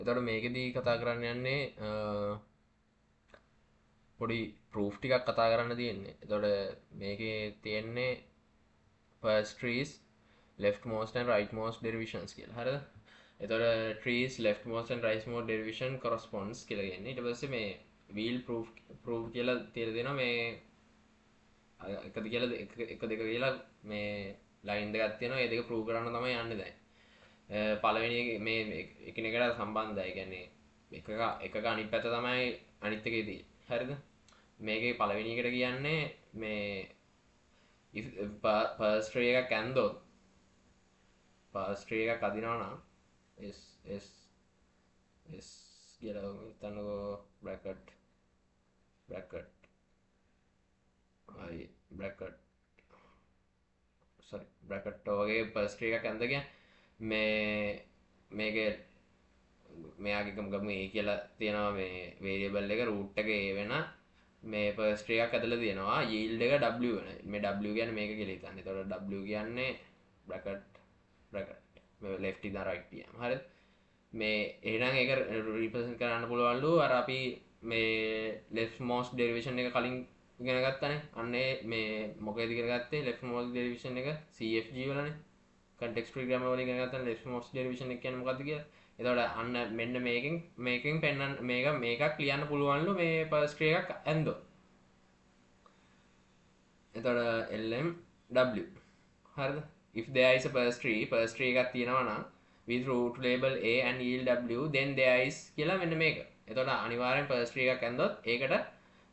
එතකොට මේකෙදී කතා කරන්න යන්නේ පොඩි ප්‍රූෆ් ටිකක් කතා කරන්න තියෙන්නේ. එතකොට මේකේ තියෙන්නේ first trees leftmost and rightmost derivations කියලා. හරිද? එතකොට trees leftmost and rightmost derivation corresponds කියලා කියන්නේ. ඊට පස්සේ මේ wheel proof කියලා තියලා දෙනවා මේ එකද කියලා එක දෙක කියලා මේ ලයින් දෙකක් තියෙනවා. ඒ දෙක ප්‍රූව් කරන්න තමයි යන්නේ දැන්. පළවෙනි මේ එකිනෙකට සම්බන්ධයි. කියන්නේ එකක අනිත් පැත්ත තමයි අනිත් එකේ තියෙන්නේ. හරිද? මේකේ පළවෙනි එකට කියන්නේ මේ if first tree එකක් ඇන්දොත් first tree එකක් අදිනවා නම් s කියලා හිතන්නකෝ bracket I bracket sorry bracket වගේ first tree එකක් ඇන්ද කියන්නේ මේකේ මෙයාගේ ගම a කියලා තියෙනවා මේ variable එක root එක a වෙන මේ first tree එකක් ඇදලා තියෙනවා yield එක w වෙන මේ w කියන්නේ මේක කියලා හිතන්න. එතකොට w කියන්නේ bracket මේ left ඉඳන් right කියනවා. හරිද? මේ එහෙනම් ඒක represent කරන්න පුළුවන්ලු අර අපි මේ leftmost derivation එක කලින් ඉගෙන ගත්තානේ. අන්නේ මේ මොකේද ඉගෙන ගත්තේ leftmost derivation එක CFG වලනේ. context free grammar වලින් ඉගෙන ගත්තා leftmost derivation එක කියන්නේ මොකද්ද කියලා. එතකොට අන්න මෙන්න මේකෙන් පෙන්නන්න මේකක් ලියන්න පුළුවන්ලු මේ first tree එකක් ඇන්දොත්. එතකොට lmw හරිද? if there is a first tree එකක් තියෙනවා නම් with root label a and yield w then there is කියලා මෙන්න මේක. එතකොට අනිවාර්යෙන් first tree එකක් ඇන්දොත් ඒකට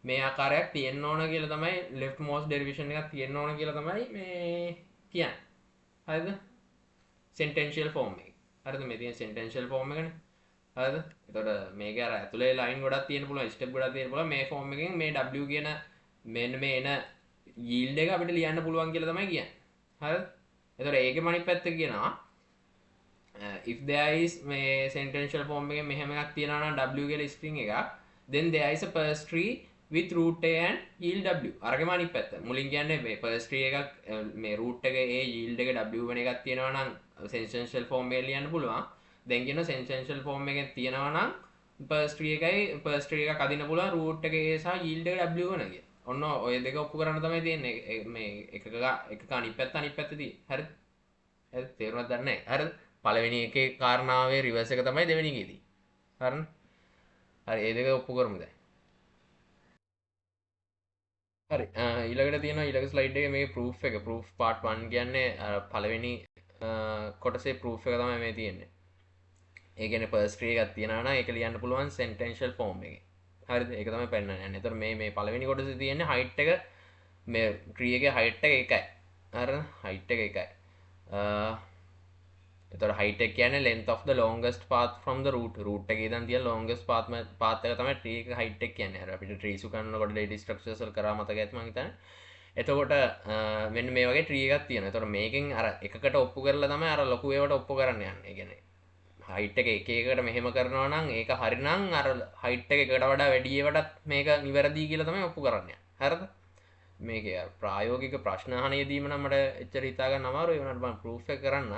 මේ ආකාරයක් තියෙන්න ඕන කියලා තමයි leftmost derivation එකක් තියෙන්න ඕන කියලා තමයි මේ කියන්නේ. හරිද? sentential form එක. හරිද? මේ තියෙන sentential form එකනේ. හරිද? එතකොට මේක අර ඇතුලේ line ගොඩක් තියෙන්න පුළුවන්, step ගොඩක් තියෙන්න පුළුවන්. මේ form එකෙන් මේ w කියන මෙන්න මේ එන yield එක අපිට ලියන්න පුළුවන් කියලා තමයි කියන්නේ. හරිද? එතකොට ඒකෙම අනිත් පැත්ත කියනවා if there is මේ sentential form එකෙන් මෙහෙම එකක් තියෙනවා නම් w කියලා string එකක් then there is a first tree with root a and yield w. අරගෙම අනිත් පැත්ත. මුලින් කියන්නේ මේ first tree එකක් මේ root එක a yield එක w වෙන එකක් තියෙනවා නම් sentential form එක ලියන්න පුළුවන්. දැන් කියන sentential form එකෙන් තියෙනවා නම් first tree එකක් අදින්න පුළුවන් root එක a සහ yield එක w වෙන එක. ඔන්න ඔය දෙක ඔප්පු කරන්න තමයි තියෙන්නේ. මේ එකක අනිත් පැත්ත තියෙන්නේ. හරිද? හරිද? තේරුණාද දන්නේ නැහැ. හරිද? පළවෙනි එකේ කාරණාවේ රිවර්ස් එක තමයි දෙවෙනි එකේදී. හරිද? හරි ඒ දෙක ඔප්පු කරමු දැන්. හරි ඊළඟට තියෙනවා ඊළඟ ස්ලයිඩ් එකේ මේ ප්‍රූෆ් එක. ප්‍රූෆ් පාර්ට් 1 කියන්නේ පළවෙනි කොටසේ ප්‍රූෆ් එක තමයි මේ තියෙන්නේ. ඒ කියන්නේ ෆර්ස්ට් ට්‍රී එකක් තියනවා නම් ඒක ලියන්න පුළුවන් සෙන්ටෙන්ෂල් ෆෝම් එකේ. හරිද? ඒක තමයි පෙන්නන්නේ යන්නේ. එතකොට මේ පළවෙනි කොටසේ තියෙන්නේ හයිට් එක මේ ට්‍රී එකේ හයිට් එක එකයි. හරිද? හයිට් එක එකයි. එතකොට height එක කියන්නේ length of the longest path from the root. root එකේ ඉඳන් තියෙන longest path එක තමයි tree එක height එක කියන්නේ. අර අපිට trees උගන්වනකොට data structures වල කරා මතක ඇති මං හිතන්නේ. එතකොට මෙන්න මේ වගේ tree එකක් තියෙනවා. එතකොට මේකෙන් අර එකකට ඔප්පු කරලා තමයි අර ලොකු ඒවට ඔප්පු කරන්න යන්නේ. ඒ කියන්නේ height එක එක එකකට මෙහෙම කරනවා නම් ඒක හරිනම් අර height එක එකට වඩා වැඩි ඒවටත් මේක නිවැරදි කියලා තමයි ඔප්පු කරන්නේ. හරිද? මේකේ ප්‍රායෝගික ප්‍රශ්න අහනේදීම නම් මට එච්චර හිතා ගන්න අමාරුයි. ඒ වුණාට මම proof එක කරන්න.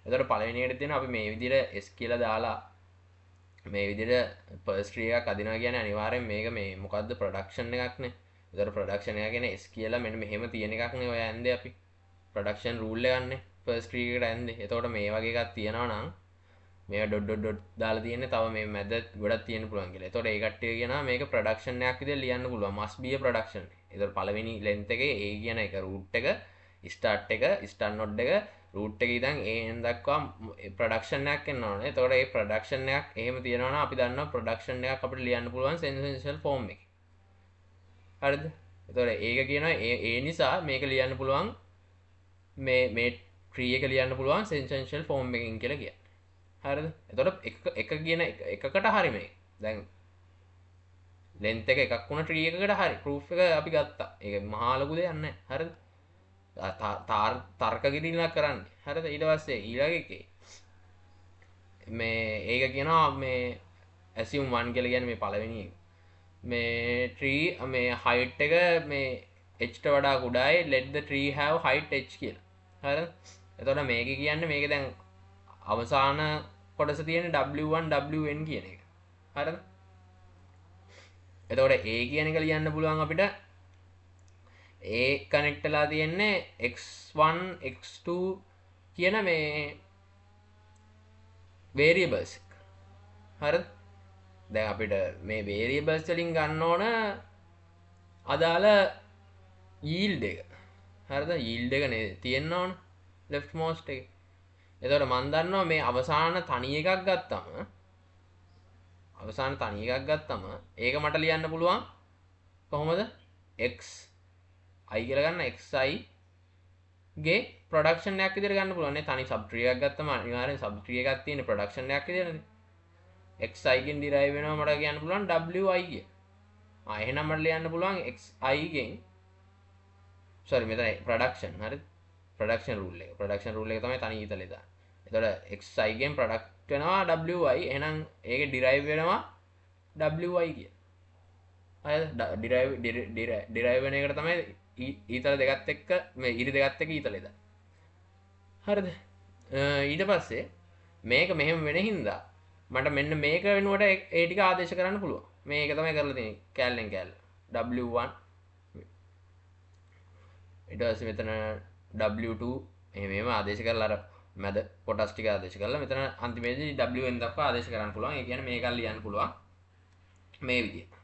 එතකොට පළවෙනි එකට තියෙන අපි මේ විදිහට s කියලා දාලා මේ විදිහට first tree එකක් අදිනවා කියන්නේ අනිවාර්යෙන් මේක මේ මොකද්ද production එකක්නේ. එතකොට production එක කියන්නේ s කියලා මෙන්න මෙහෙම තියෙන එකක්නේ ඔය ඇන්දේ අපි production rule එකක්නේ first tree එකට ඇන්දේ. එතකොට මේ වගේ එකක් තියෙනවා නම් මේවා ඩොට් දාලා තියෙන්නේ තව මේ මැද ගොඩක් තියෙන්න පුළුවන් කියලා. එතකොට ඒ කට්ටිය කියනවා මේක production එකක් විදිහට ලියන්න පුළුවන්. must be a production. එතකොට පළවෙනි length එකේ a කියන එක root එක start node එක root එකේ ඉඳන් an දක්වා production එකක් එන්න ඕනේ. එතකොට මේ production එකක් එහෙම තියෙනවා නම් අපි දන්නවා production එකක් අපිට ලියන්න පුළුවන් sequential form එකේ. හරිද? එතකොට ඒක කියනවා ඒ නිසා මේක ලියන්න පුළුවන් මේ tree එක ලියන්න පුළුවන් sequential form එකකින් කියලා කියන්නේ. හරිද? එතකොට එක කියන එකකට හරි මේ. දැන් length එක එකක් වුණ tree එකකට හරි proof එක අපි ගත්තා. ඒක මහා ලොකු දෙයක් නැහැ. හරිද? තර්ක කිරීමක් කරන්නේ. හරිද? ඊට පස්සේ ඊළඟ එකේ මේ ඒක කියනවා මේ assume 1 කියලා කියන්නේ මේ පළවෙනි එක. මේ tree මේ height එක මේ h ට වඩා කුඩායි let the tree have height h කියලා. හරිද? එතකොට මේක කියන්නේ මේක දැන් අවසාන කොටස තියෙන W1 WN කියන එක. හරිද? එතකොට A කියන එක ලියන්න පුළුවන් අපිට A කනෙක්ට් වෙලා තියෙන්නේ x1 x2 කියන මේ variables. හරිද? දැන් අපිට මේ variables වලින් ගන්න ඕන අදාළ yield එක. හරිද? yield එක නේ තියෙන්න ඕන leftmost එක. එතකොට මම දන්නවා මේ අවසාන තනි එකක් ගත්තම ඒක මට ලියන්න පුළුවන් කොහොමද? x i කියලා ගන්න xi ගේ ප්‍රොඩක්ෂන් එකක් විදිහට ගන්න පුළුවන් නේ. තනි සබ් ට්‍රී එකක් ගත්තම අනිවාර්යෙන් සබ් ට්‍රී එකක් තියෙන ප්‍රොඩක්ෂන් එකක් විදිහටනේ. xi ගෙන් ඩිරයිව් වෙනවා මට කියන්න පුළුවන් wi කිය. එහෙනම් මට ලියන්න පුළුවන් xi ගෙන් sorry මෙතන ප්‍රොඩක්ෂන් හරිද? ප්‍රොඩක්ෂන් රූල් එක. ප්‍රොඩක්ෂන් රූල් එක තමයි තනි ඊතලේ දාන්නේ. එතකොට xi ගෙන් ප්‍රොඩක්ට් වෙනවා wi. එහෙනම් ඒකේ ඩිරයිව් වෙනවා wi කිය. හරිද? ඩිරයිව් වෙන එකට තමයි ඊතල දෙකත් එක්ක මේ ඉරි දෙකත් එක්ක ඊතලේ දාන්නේ. හරිද? ඊට පස්සේ මේක මෙහෙම වෙන හින්දා මට මෙන්න මේක වෙනුවට ඒ ටික ආදේශ කරන්න පුළුවන්. මේක තමයි කරලා තියෙන්නේ කැලෙන් කැල. W1 ඊට පස්සේ මෙතන W2 එහෙම ආදේශ කරලා අර මැද කොටස් ටික ආදේශ කරලා මෙතන අන්තිමේදී WN දක්වා ආදේශ කරන්න පුළුවන්. ඒ කියන්නේ මේකල් ලියන්න පුළුවන් මේ විදිහට.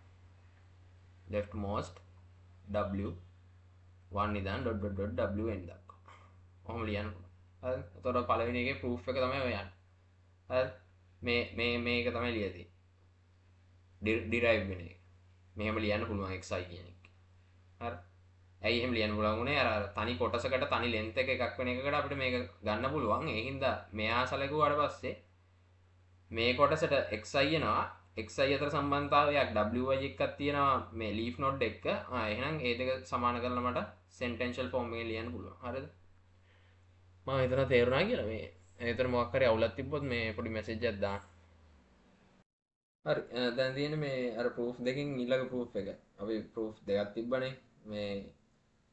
leftmost W1 ඉඳන් .wn දක්වා. ඔහොම ලියන්න පුළුවන්. හරිද? එතකොට පළවෙනි එකේ proof එක තමයි ඔය යන්නේ. හරිද? මේක තමයි ලියලා තියෙන්නේ. derive වෙන එක. මෙහෙම ලියන්න පුළුවන් xi කියන එක. හරි. ඇයි එහෙම ලියන්න පුළුවන් උනේ? අර තනි කොටසකට තනි length එකක් වෙන එකකට අපිට මේක ගන්න පුළුවන්. ඒ හින්දා මෙයා සැලකුවාට පස්සේ මේ කොටසට xi එනවා. xi අතර සම්බන්ධතාවයක් wi එකක් තියෙනවා මේ leaf node එක. එහෙනම් ඒ දෙක සමාන කරලා මට sentential form එකේ ලියන්න පුළුවන්. හරිද? මම හිතනවා තේරුණා කියලා මේ. ඒතර මොකක් හරි අවුලක් තිබ්බොත් මේ පොඩි මැසේජ් එකක් දාන්න. හරි. දැන් තියෙන්නේ මේ අර proof දෙකකින් ඊළඟ proof එක. අපි proof දෙකක් තිබ්බනේ. මේ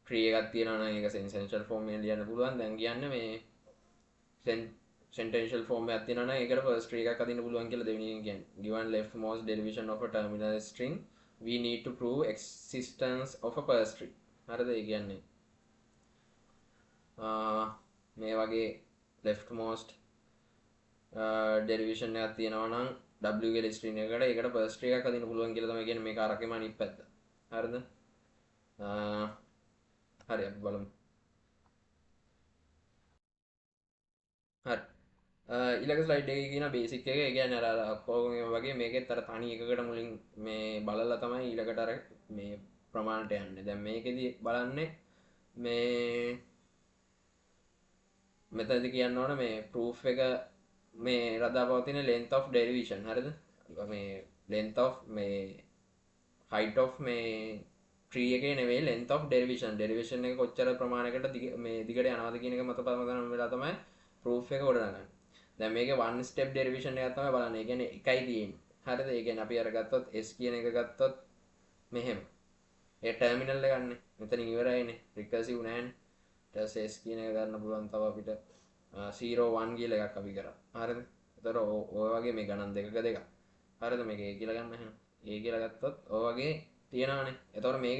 tree එකක් තියෙනවා නම් ඒක sentential form එකෙන් ලියන්න පුළුවන්. දැන් කියන්නේ මේ sentential form එකක් තියෙනවා නම් ඒකට first tree එකක් අදින්න පුළුවන් කියලා දෙවෙනි එක කියන්නේ. Given leftmost derivation of a terminal string, we need to prove existence of a first tree. හරිද? ඒ කියන්නේ මේ වගේ leftmost derivation එකක් තියෙනවා නම් w කියලා string එකකට ඒකට first tree එකක් අදින්න පුළුවන් කියලා තමයි කියන්නේ මේක අරකෙම අනිත් පැත්ත. හරිද? හරි අපි බලමු. හරි. ඊළඟ ස්ලයිඩ් එකේ කියන බේසික් එක ඒ කියන්නේ අර ඔක්කොම වගේ මේකෙත් අර තනි එකකට මුලින් මේ බලලා තමයි ඊළඟට අර මේ ප්‍රමාණයට යන්නේ. දැන් මේකෙදි බලන්නේ මේ මෙතනදි කියන්න ඕන මේ proof එක මේ රඳාපවතින length of derivation. හරිද? මේ length of මේ height of මේ tree එකේ නෙවෙයි length of derivation එක කොච්චර ප්‍රමාණයකට මේ දිගට යනවාද කියන එක මත පදනම් වෙලා තමයි proof එක ගොඩනගන්නේ. දැන් මේකේ one step derivation එකක් තමයි බලන්නේ. ඒ කියන්නේ එකයි තියෙන්නේ. හරිද? ඒ කියන්නේ අපි අර ගත්තොත් s කියන එක ගත්තොත් මෙහෙම. ඒ ටර්මිනල් එක ගන්න. මෙතනින් ඉවරයිනේ. recursive නෑනේ. ඊට පස්සේ s කියන එක ගන්න පුළුවන් තව අපිට 0 1 කියලා එකක් අපි කරා. හරිද? ඒතර ඔය වගේ මේ ගණන් දෙකක දෙකක්. හරිද? මේක a කියලා ගන්න එහෙනම්. a කියලා ගත්තොත් ඔය වගේ තියෙනවානේ. එතකොට මේක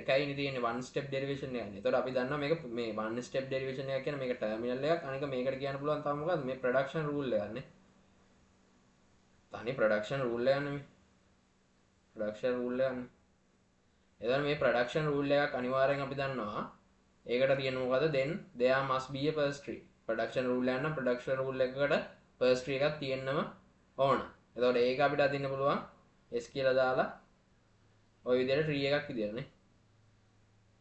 එකයිනේ තියෙන්නේ one step derivation එකනේ. එතකොට අපි දන්නවා මේක මේ one step derivation එක කියන්නේ මේක terminal එකක්. අනික මේකට කියන්න පුළුවන් තව මොකද්ද? මේ production rule එකක් නේ. තනි production rule එකක් නෙමෙයි. production rule එකක් නේ. එතකොට මේ production rule එකක් අනිවාර්යෙන් අපි දන්නවා. ඒකට තියෙන මොකද? then there must be a first tree. production rule එක නම් production rule එකකට first tree එකක් තියෙන්නම ඕන. එතකොට ඒක අපිට අදින්න පුළුවන් s කියලා දාලා ඔය විදිහට tree එකක් විදිහටනේ.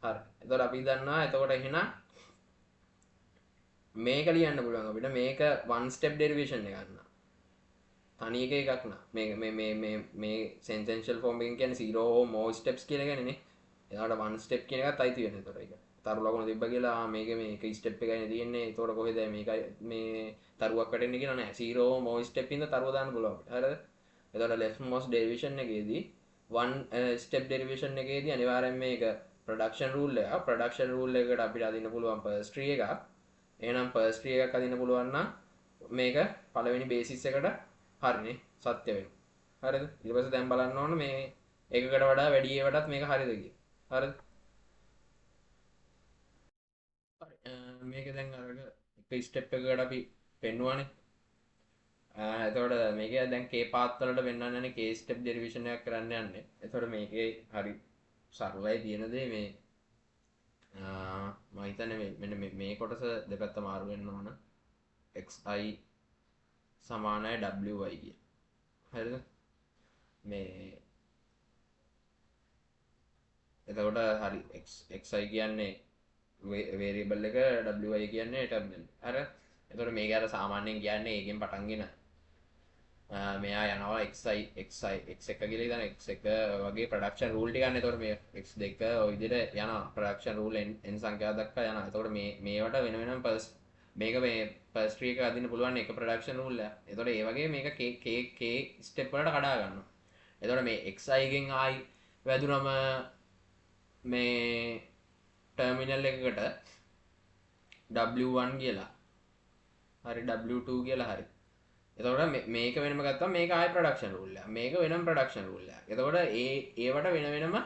හරි. එතකොට අපි දන්නවා එතකොට එහෙනම් මේක ලියන්න පුළුවන් අපිට මේක one step derivation එකක් නා. තනි එකක් නා. මේ sentential form එකෙන් කියන්නේ zero or more steps කියලා කියන්නේ නේ. එතකොට one step කියන එකත් අයිති වෙනවා එතකොට ඒක. තරු ලකුණ තිබ්බ කියලා මේක මේක ස්ටෙප් එකයිනේ තියෙන්නේ. එතකොට කොහෙද මේකයි මේ තරුවක් වැටෙන්නේ කියලා නෑ. zero or more step ඉඳ තරුව දාන්න පුළුවන් අපිට. හරිද? එතකොට leftmost derivation එකේදී one step derivation එකේදී අනිවාර්යෙන් මේක production rule එක. production rule එකකට අපිට අදින්න පුළුවන් first tree එකක්. එහෙනම් first tree එකක් අදින්න පුළුවන් නම් මේක පළවෙනි බේසිස් එකට හරිනේ සත්‍ය වෙනවා. හරිද? ඊට පස්සේ දැන් බලන්න ඕන මේ එකකට වඩා වැඩි ඒවටත් මේක හරිද කියලා. හරිද? හරි. මේක දැන් අර එක ස්ටෙප් එකකට අපි පෙන්නුවානේ. එතකොට මේක දැන් K පාත් වලට වෙන්නන්නේ K ස්ටෙප් ඩෙරිවේෂන් එකක් කරන්න යන්නේ. එතකොට මේකේ හරි සරලයි තියෙන දේ මේ මම හිතන්නේ මෙන්න මේ කොටස දෙපැත්ත මාරු වෙන්න ඕන. xi සමානයි wy කිය. හරිද? මේ එතකොට හරි xi කියන්නේ වේරියබල් එක wy කියන්නේ ටර්මිනල්. හරි. එතකොට මේක අර සාමාන්‍යයෙන් කියන්නේ ඒකෙන් පටන්ගෙන මෙයා යනවා x1 කියලා ඉතින් x1 වගේ ප්‍රොඩක්ෂන් රූල් ටික ගන්න. එතකොට මේ x2 ඔය විදිහට යනවා ප්‍රොඩක්ෂන් රූල් n සංඛ්‍යාව දක්වා යනවා. එතකොට මේවට වෙන වෙනම මේක මේ ෆස්ට් ට්‍රී එක අදින්න පුළුවන් එක ප්‍රොඩක්ෂන් රූල් එක. එතකොට ඒ වගේ මේක k ස්ටෙප් වලට කඩා ගන්නවා. එතකොට මේ xi ගෙන් ආයි වැදුනම මේ ටර්මිනල් එකකට w1 කියලා හරි w2 කියලා හරි. එතකොට මේක වෙනම ගත්තම මේක ආයි ප්‍රොඩක්ෂන් රූල් එකක්. මේක වෙනම ප්‍රොඩක්ෂන් රූල් එකක්. එතකොට ඒවට වෙන වෙනම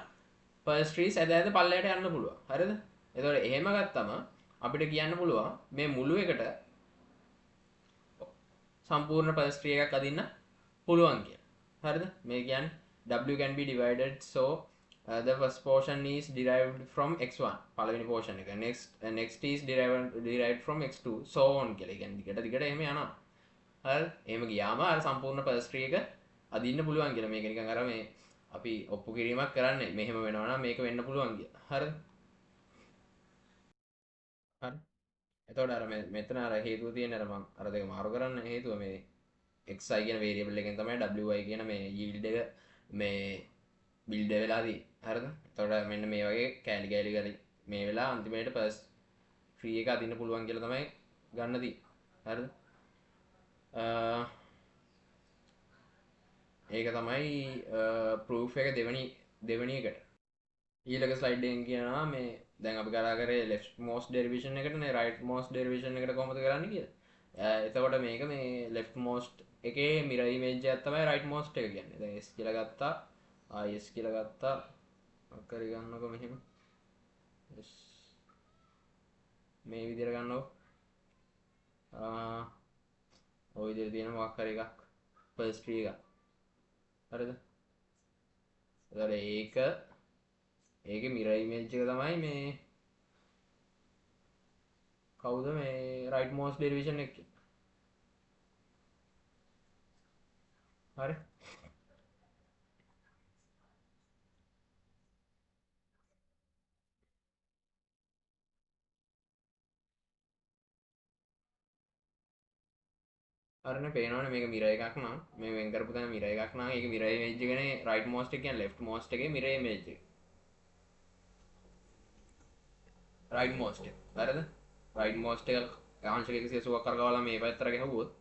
ෆස්ට් ට්‍රීස් ඇද පල්ලයට යන්න පුළුවන්. හරිද? එතකොට එහෙම ගත්තම අපිට කියන්න පුළුවන් මේ මුළු එකට සම්පූර්ණ ෆස්ට් ට්‍රී එකක් අදින්න පුළුවන් කියලා. හරිද? මේ කියන්නේ w can be divided so the first portion is derived from x1 පළවෙනි portion එක next is derived from x2 so on කියලා. ඒ කියන්නේ දිගට එහෙම යනවා. හරි. එහෙම ගියාම අර සම්පූර්ණ ෆස්ට් ට්‍රී එක අදින්න පුළුවන් කියලා. මේක නිකන් අර මේ අපි ඔප්පු කිරීමක් කරන්නේ. මෙහෙම වෙනවා නම් මේක වෙන්න පුළුවන් කියලා. හරිද? හරි. එතකොට අර මෙතන අර හේතුව තියෙන අර මම අර දෙක මාරු කරන්න හේතුව මේ xi කියන වේරියබල් එකෙන් තමයි wy කියන මේ yield එක මේ බිල්ඩ් වෙලා තියෙන්නේ. හරිද? එතකොට මෙන්න මේ වගේ කෑලි කෑලි මේ වෙලා අන්තිමේට ෆස්ට් ට්‍රී එක අදින්න පුළුවන් කියලා තමයි ගන්න තියෙන්නේ. හරිද? ඒක තමයි ප්‍රූෆ් එක දෙවෙනි එකට. ඊළඟ ස්ලයිඩ් එකෙන් කියනවා මේ දැන් අපි කතා කරේ left most derivation එකටනේ right most derivation එකට කොහොමද කරන්නේ කියලා. එතකොට මේක මේ left most එකේ mirror image එකක් තමයි right most එක කියන්නේ. දැන් s කියලා ගත්තා, s කියලා ගත්තා. අක්කරි ගන්නකො මෙහෙම. s මේ විදිහට ගන්නකො. ඔය විදිහට තියෙන මොකක් හරි එකක් first tree එකක්. හරිද? එතකොට ඒකේ mirror image එක තමයි මේ කවුද මේ right most derivation එක. හරි. හරිනේ පේනවනේ මේක mirror එකක් නම් මේ වෙන් කරපු තැන mirror එකක් නම් ඒක mirror image එකනේ right most එක කියන්නේ left most එකේ mirror image එක. right most එක. හරිද? right most එක අංශක 180ක් කරකවලා මේ පැත්තට ගෙහුවොත්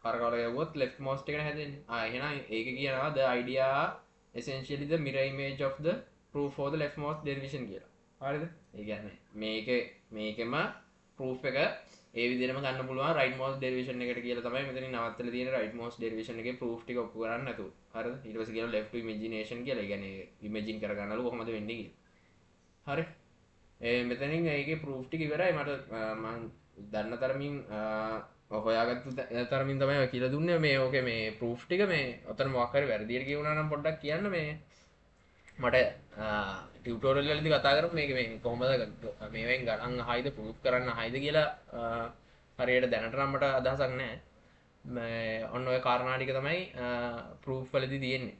කරකවලා ගෙහුවොත් left most එකනේ හැදෙන්නේ. එහෙනම් ඒක කියනවා the idea essentially the mirror image of the proof for the left most derivation කියලා. හරිද? ඒ කියන්නේ මේකෙම proof එක ඒ විදිහටම ගන්න පුළුවන් right most derivation එකට කියලා තමයි මෙතනින් නවත්තලා තියෙන right most derivation එකේ proof ටික ඔප්පු කරන්න නැතුව. හරිද? ඊට පස්සේ කියනවා left to imagination කියලා. ඒ කියන්නේ imagine කරගන්නලු කොහොමද වෙන්නේ කියලා. හරි. මෙතනින් ඒකේ proof ටික ඉවරයි. මට මම දන්න තරමින් හොයාගත්තු තරමින් තමයි ඔය කියලා දුන්නේ. මේ ඕකේ මේ proof ටික මේ ඔතන මොකක් හරි වැරදියට කියුණා නම් පොඩ්ඩක් කියන්න මේ මට ටියුටෝරියල් වලදී කතා කරපු මේක මේ කොහොමද මේවෙන් ගණන් අහයිද ප්‍රූෆ් කරන්න අහයිද කියලා හරියට දැනට නම් මට අදහසක් නැහැ. ඔන්න ඔය කාරණා ටික තමයි ප්‍රූෆ් වලදී තියෙන්නේ.